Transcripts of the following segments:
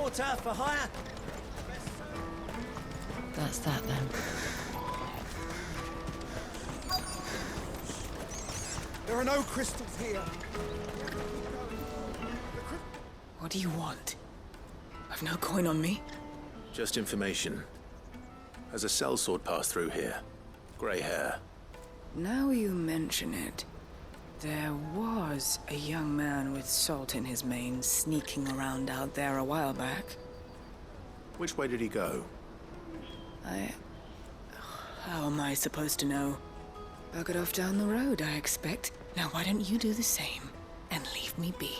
Water for hire. That's that then. There are no crystals here. What do you want? I've no coin on me. Just information. Has a sellsword passed through here? Grey hair. Now you mention it, there was a young man with salt in his mane sneaking around out there a while back. Which way did he go? How am I supposed to know? Buggered off down the road, I expect. Now why don't you do the same and leave me be?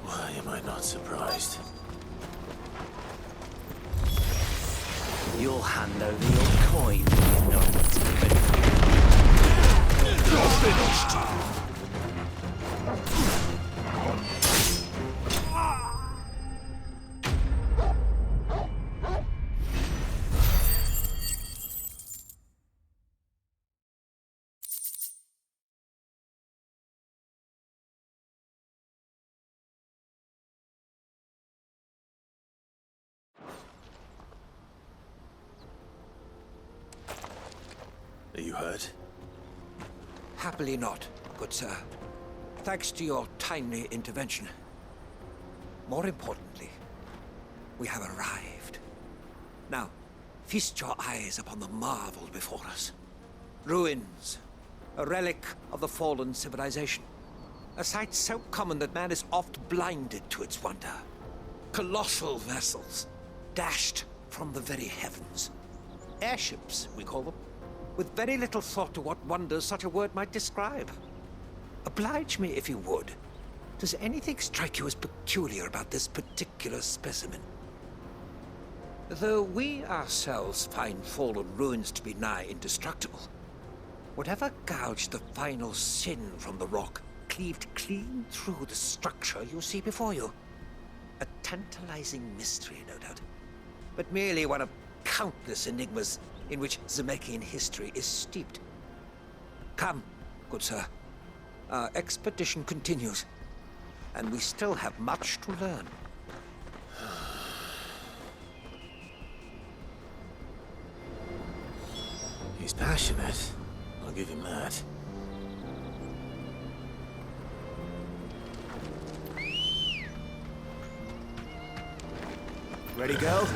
Why am I not surprised? You'll hand over your coin, you know. You're finished! Are you hurt? Happily not, good sir. Thanks to your timely intervention. More importantly, we have arrived. Now, feast your eyes upon the marvel before us. Ruins, a relic of the fallen civilization. A sight so common that man is oft blinded to its wonder. Colossal vessels, dashed from the very heavens. Airships, we call them, with very little thought to what wonders such a word might describe. Oblige me, if you would. Does anything strike you as peculiar about this particular specimen? Though we ourselves find fallen ruins to be nigh indestructible, whatever gouged the final sin from the rock cleaved clean through the structure you see before you. A tantalizing mystery, no doubt, but merely one of countless enigmas in which Zemeckis history is steeped. Come, good sir. Our expedition continues, and we still have much to learn. He's passionate. I'll give him that. Ready, girl?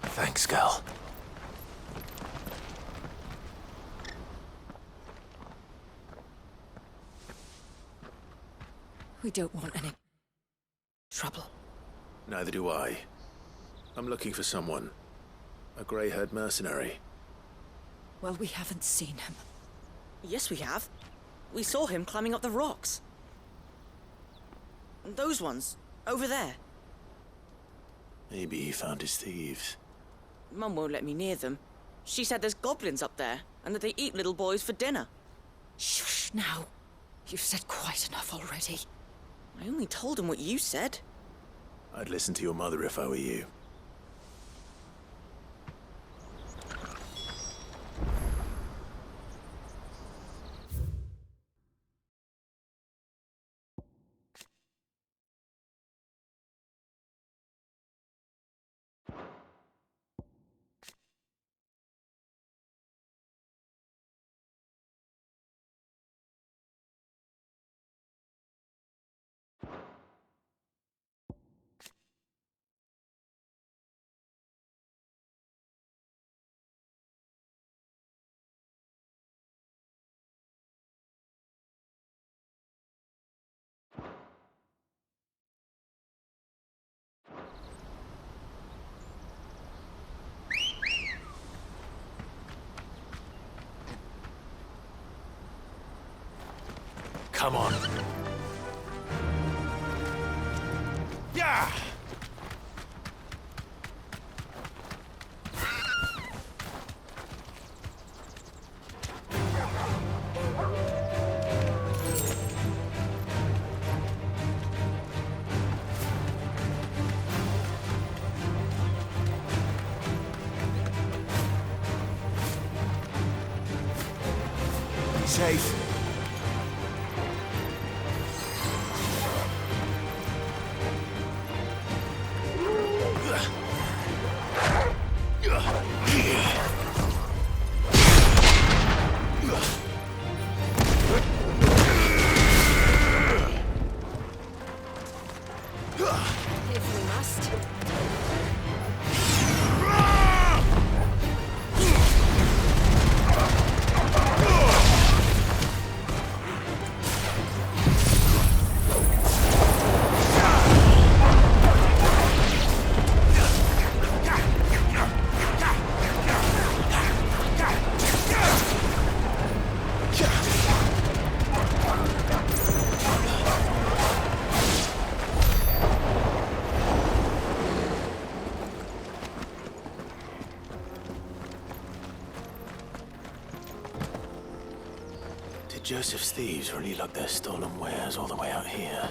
Thanks, girl. We don't want any trouble. Neither do I. I'm looking for someone. A grey-haired mercenary. Well, we haven't seen him. Yes, we have. We saw him climbing up the rocks. Those ones, over there. Maybe he found his thieves. Mum won't let me near them. She said there's goblins up there, and that they eat little boys for dinner. Shush now. You've said quite enough already. I only told him what you said. I'd listen to your mother if I were you. Come on. Yeah! Be safe. If we must. Did Joseph's thieves really lug their stolen wares all the way out here?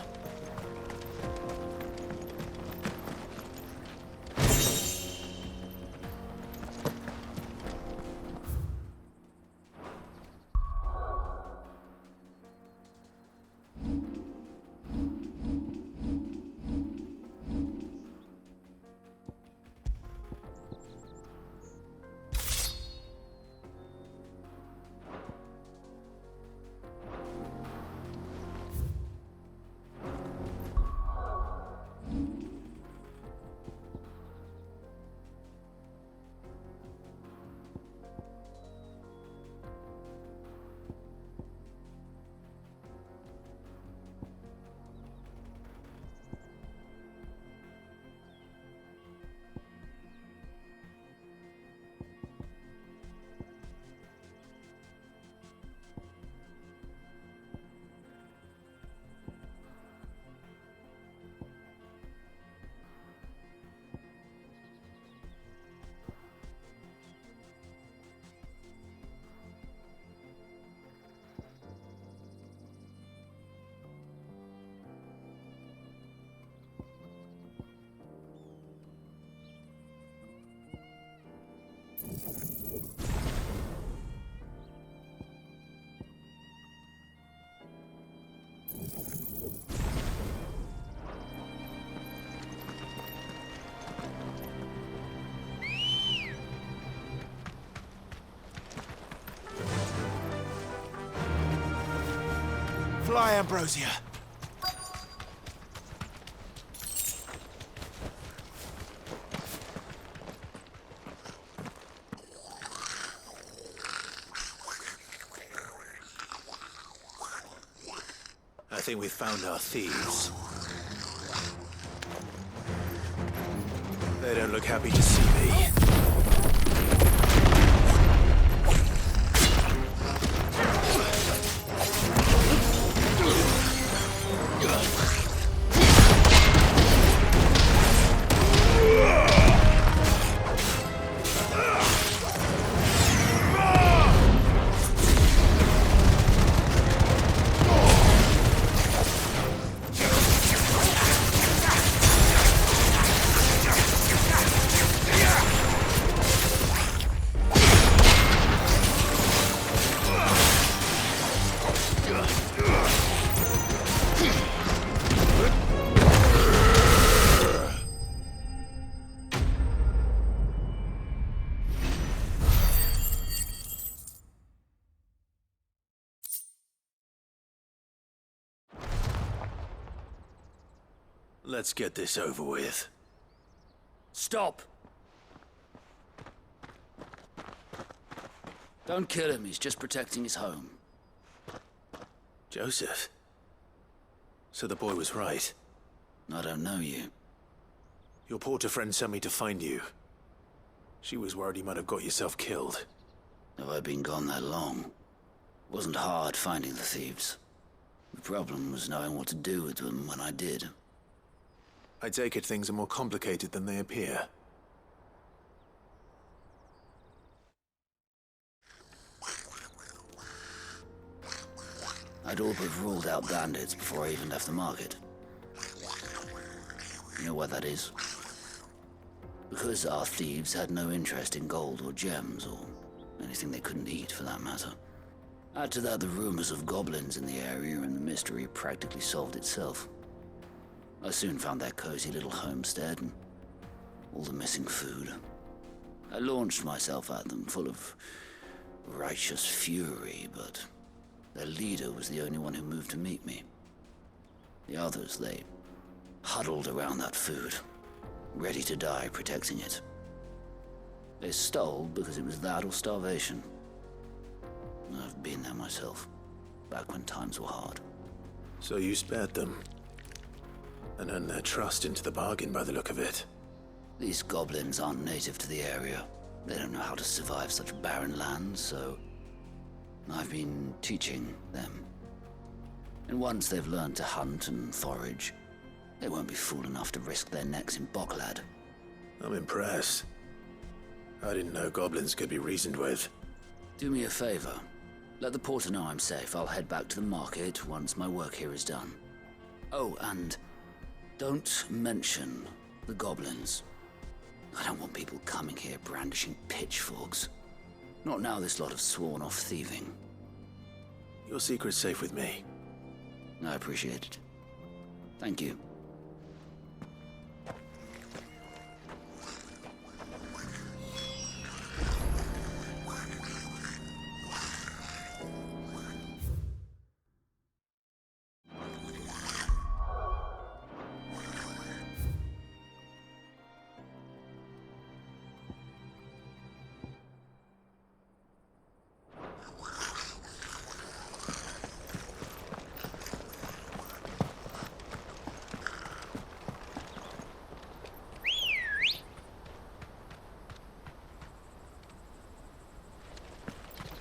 Fly, Ambrosia. I think we've found our thieves. They don't look happy to see me. Let's get this over with. Stop! Don't kill him, he's just protecting his home. Joseph? So the boy was right. I don't know you. Your porter friend sent me to find you. She was worried you might have got yourself killed. Have I been gone that long? Wasn't hard finding the thieves. The problem was knowing what to do with them when I did. I take it things are more complicated than they appear. I'd all but ruled out bandits before I even left the market. You know why that is? Because our thieves had no interest in gold or gems, or anything they couldn't eat for that matter. Add to that the rumors of goblins in the area, and the mystery practically solved itself. I soon found their cozy little homestead and all the missing food. I launched myself at them, full of righteous fury, but their leader was the only one who moved to meet me. The others, they huddled around that food, ready to die protecting it. They stole because it was that or starvation. I've been there myself, back when times were hard. So you spared them, and earned their trust into the bargain by the look of it. These goblins aren't native to the area. They don't know how to survive such barren lands, so I've been teaching them. And once they've learned to hunt and forage, they won't be fool enough to risk their necks in Bocklad. I'm impressed. I didn't know goblins could be reasoned with. Do me a favor. Let the porter know I'm safe. I'll head back to the market once my work here is done. Oh, and don't mention the goblins. I don't want people coming here brandishing pitchforks. Not now this lot have sworn off thieving. Your secret's safe with me. I appreciate it. Thank you.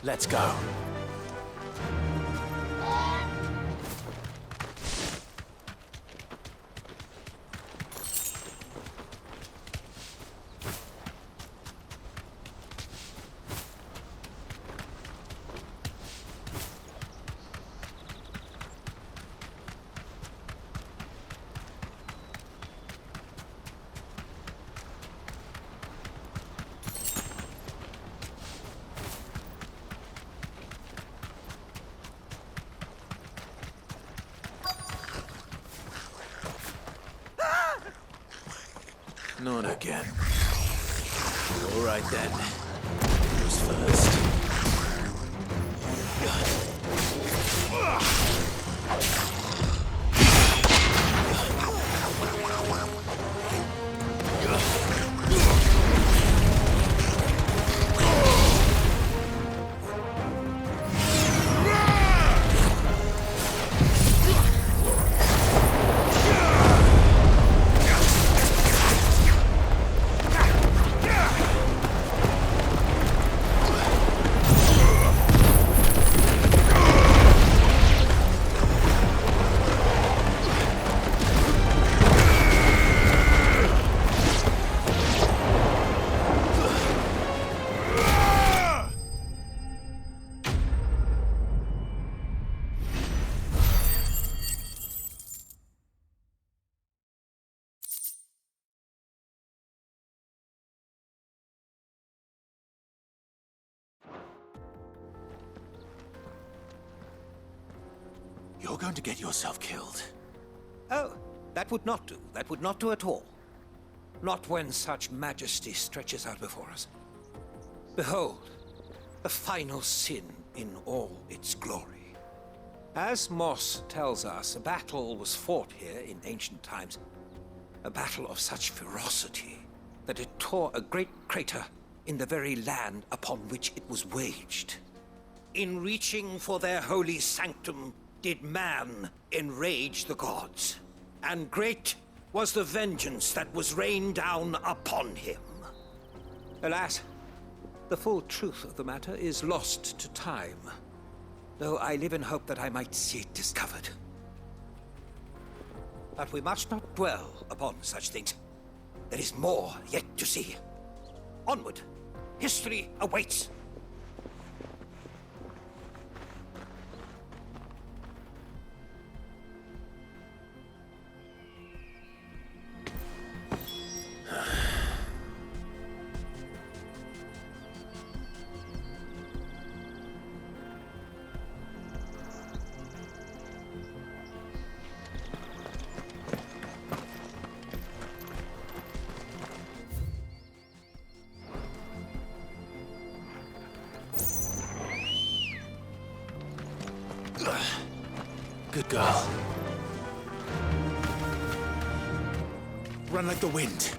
Let's go. Not again. All right then. Who's first? You're going to get yourself killed. Oh, that would not do. That would not do at all. Not when such majesty stretches out before us. Behold, the final sin in all its glory. As Moss tells us, a battle was fought here in ancient times. A battle of such ferocity that it tore a great crater in the very land upon which it was waged. In reaching for their holy sanctum, did man enrage the gods, and great was the vengeance that was rained down upon him. Alas, the full truth of the matter is lost to time, though I live in hope that I might see it discovered. But we must not dwell upon such things. There is more yet to see. Onward. History awaits. Good girl. Run like the wind.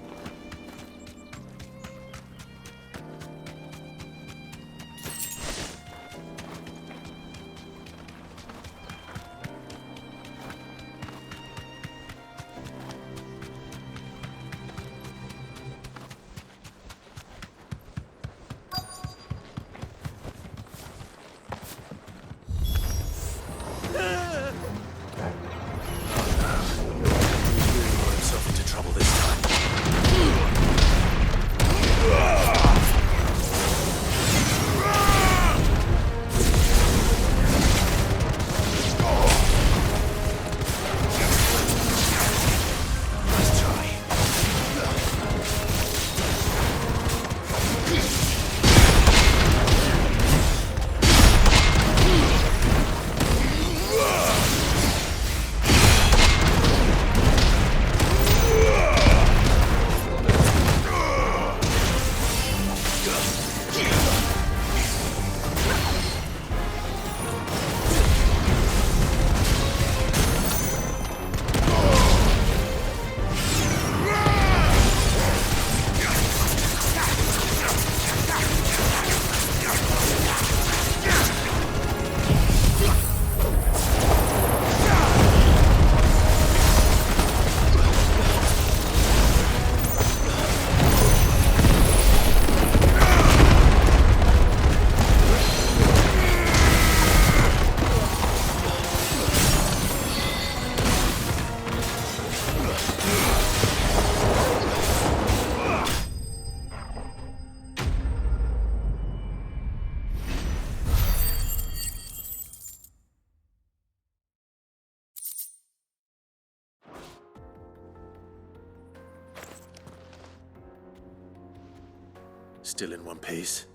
Still in one piece.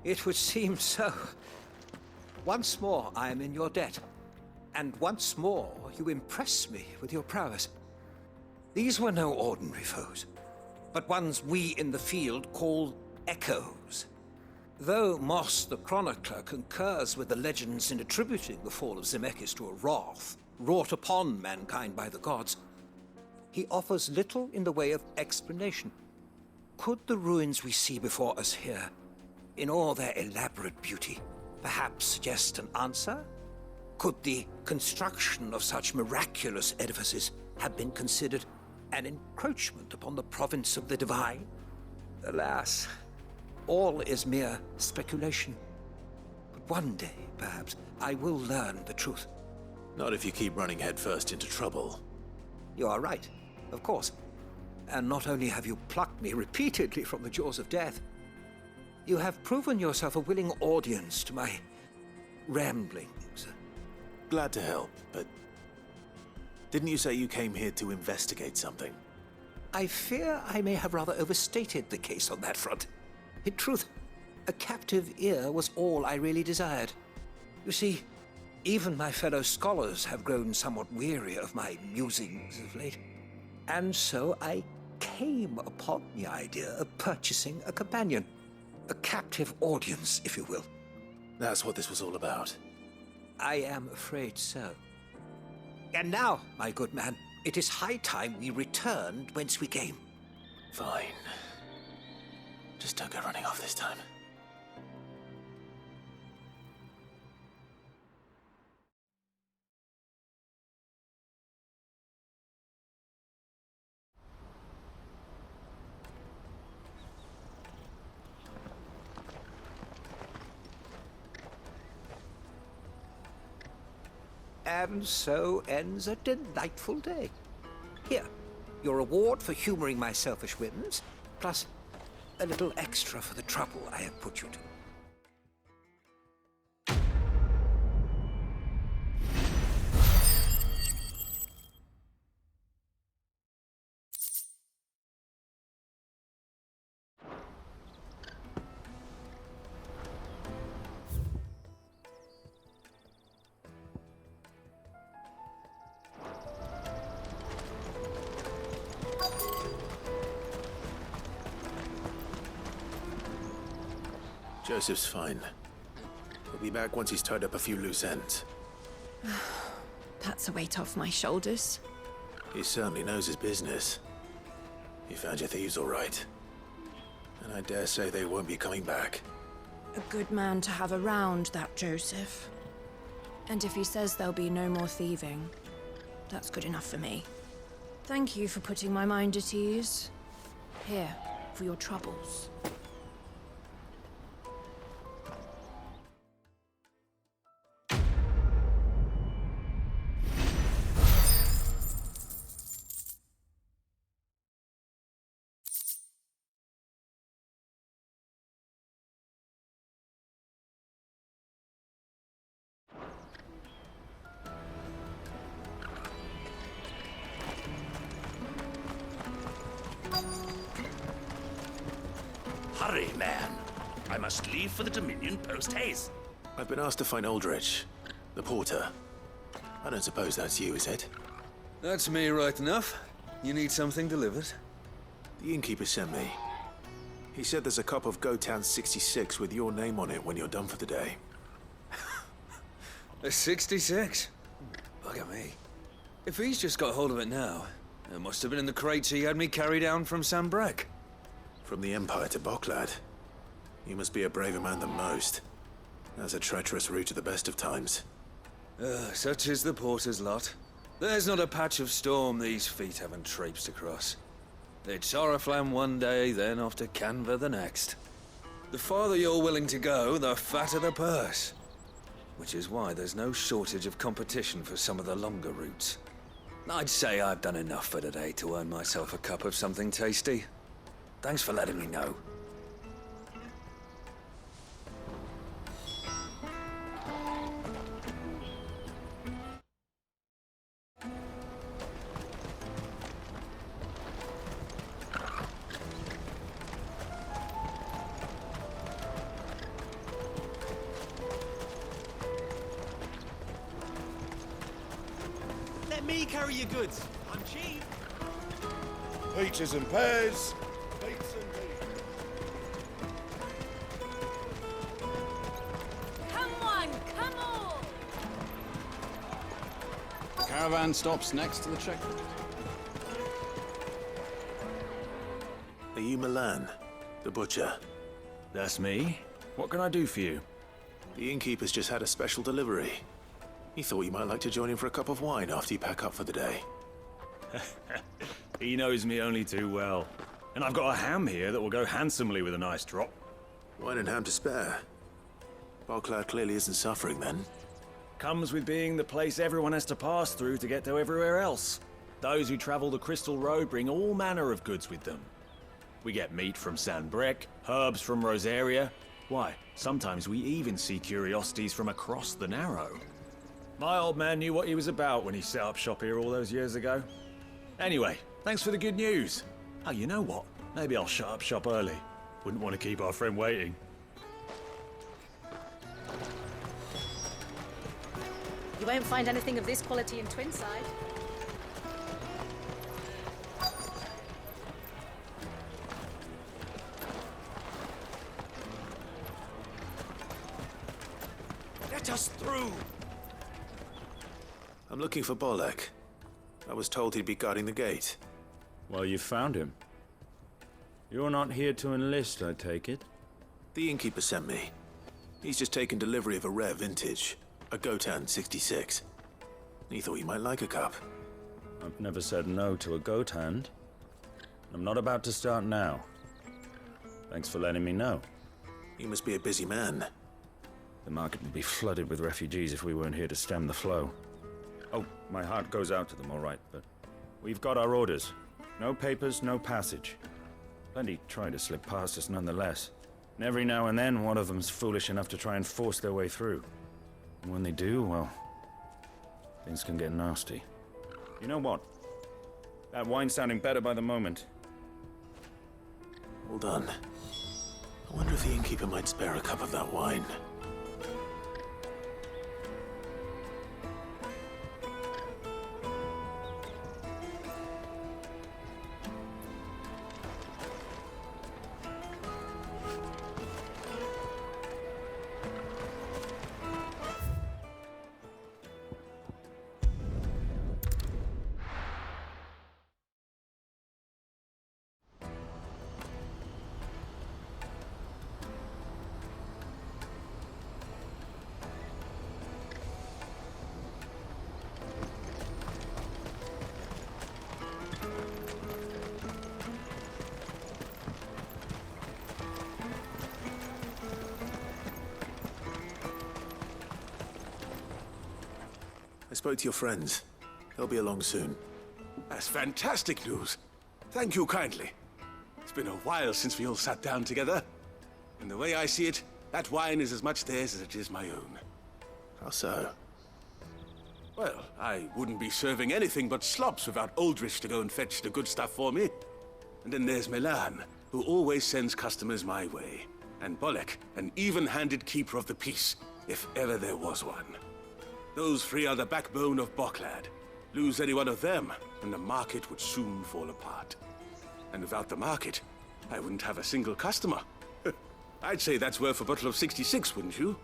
It would seem so. Once more I am in your debt. And once more you impress me with your prowess. These were no ordinary foes, but ones we in the field call echoes. Though Moss the Chronicler concurs with the legends in attributing the fall of Zemeckis to a wrath wrought upon mankind by the gods, he offers little in the way of explanation. Could the ruins we see before us here, in all their elaborate beauty, perhaps suggest an answer? Could the construction of such miraculous edifices have been considered an encroachment upon the province of the divine? Alas, all is mere speculation. But one day, perhaps, I will learn the truth. Not if you keep running headfirst into trouble. You are right, of course. And not only have you plucked me repeatedly from the jaws of death, you have proven yourself a willing audience to my ramblings. Glad to help, but didn't you say you came here to investigate something? I fear I may have rather overstated the case on that front. In truth, a captive ear was all I really desired. You see, even my fellow scholars have grown somewhat weary of my musings of late. And so I came upon the idea of purchasing a companion. A captive audience, if you will. That's what this was all about. I am afraid so. And now, my good man, it is high time we returned whence we came. Fine. Just don't go running off this time. And so ends a delightful day. Here, your reward for humoring my selfish whims, plus a little extra for the trouble I have put you to. Joseph's fine. He'll be back once he's tied up a few loose ends. That's a weight off my shoulders. He certainly knows his business. You found your thieves all right. And I dare say they won't be coming back. A good man to have around, that Joseph. And if he says there'll be no more thieving, that's good enough for me. Thank you for putting my mind at ease. Here, for your troubles. Hurry, man. I must leave for the Dominion post-haste. I've been asked to find Aldrich, the porter. I don't suppose that's you, is it? That's me right enough. You need something delivered? The innkeeper sent me. He said there's a cup of Gotown 66 with your name on it when you're done for the day. A 66? Bugger me. If he's just got hold of it now, it must have been in the crates he had me carry down from Sambrek. From the Empire to Boklad. You must be a braver man than most. That's a treacherous route at the best of times. Such is the porter's lot. There's not a patch of storm these feet haven't traipsed across. It's Oriflamme one day, then off to Canva the next. The farther you're willing to go, the fatter the purse. Which is why there's no shortage of competition for some of the longer routes. I'd say I've done enough for today to earn myself a cup of something tasty. Thanks for letting me know. Let me carry your goods. I'm cheap. Peaches and pears. Beets and beans. Come on, come on! Caravan stops next to the checkpoint. Are you Milan, the butcher? That's me. What can I do for you? The innkeeper's just had a special delivery. He thought you might like to join him for a cup of wine after you pack up for the day. He knows me only too well. And I've got a ham here that will go handsomely with a nice drop. Wine and ham to spare. Boklad clearly isn't suffering then. Comes with being the place everyone has to pass through to get to everywhere else. Those who travel the Crystal Road bring all manner of goods with them. We get meat from Sanbrek, herbs from Rosaria. Why, sometimes we even see curiosities from across the Narrow. My old man knew what he was about when he set up shop here all those years ago. Anyway, thanks for the good news. Oh, you know what? Maybe I'll shut up shop early. Wouldn't want to keep our friend waiting. You won't find anything of this quality in Twinside. Let us through! I'm looking for Bolek. I was told he'd be guarding the gate. Well, you found him. You're not here to enlist, I take it? The innkeeper sent me. He's just taken delivery of a rare vintage, a Gotown 66. He thought you might like a cup. I've never said no to a goat hand. I'm not about to start now. Thanks for letting me know. You must be a busy man. The market would be flooded with refugees if we weren't here to stem the flow. Oh, my heart goes out to them, all right, but We've got our orders. No papers, no passage. Plenty try to slip past us nonetheless. And every now and then, one of them's foolish enough to try and force their way through. And when they do, well, things can get nasty. You know what? That wine's sounding better by the moment. Hold on. I wonder if the innkeeper might spare a cup of that wine. I spoke to your friends. They'll be along soon. That's fantastic news. Thank you kindly. It's been a while since we all sat down together. And the way I see it, that wine is as much theirs as it is my own. How so? Well, I wouldn't be serving anything but slops without Aldrich to go and fetch the good stuff for me. And then there's Milan, who always sends customers my way. And Bolek, an even-handed keeper of the peace, if ever there was one. Those three are the backbone of Boklad. Lose any one of them, and the market would soon fall apart. And without the market, I wouldn't have a single customer. I'd say that's worth a bottle of 66, wouldn't you?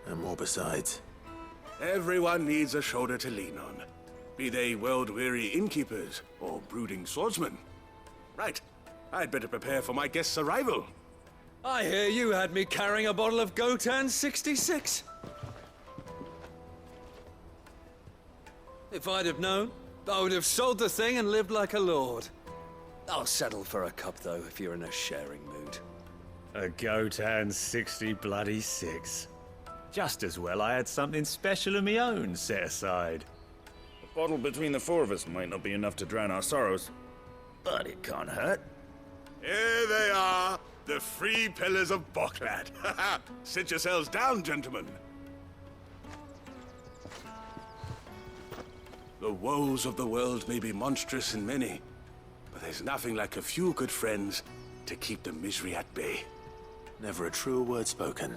And more besides. Everyone needs a shoulder to lean on. Be they world-weary innkeepers or brooding swordsmen. Right. I'd better prepare for my guest's arrival. I hear you had me carrying a bottle of Gotan 66. If I'd have known, I would have sold the thing and lived like a lord. I'll settle for a cup, though, if you're in a sharing mood. A Gotan 66. Just as well I had something special of my own set aside. A bottle between the four of us might not be enough to drown our sorrows, but it can't hurt. Here they are, the three pillars of Boklad. Sit yourselves down, gentlemen. The woes of the world may be monstrous and many, but there's nothing like a few good friends to keep the misery at bay. Never a truer word spoken.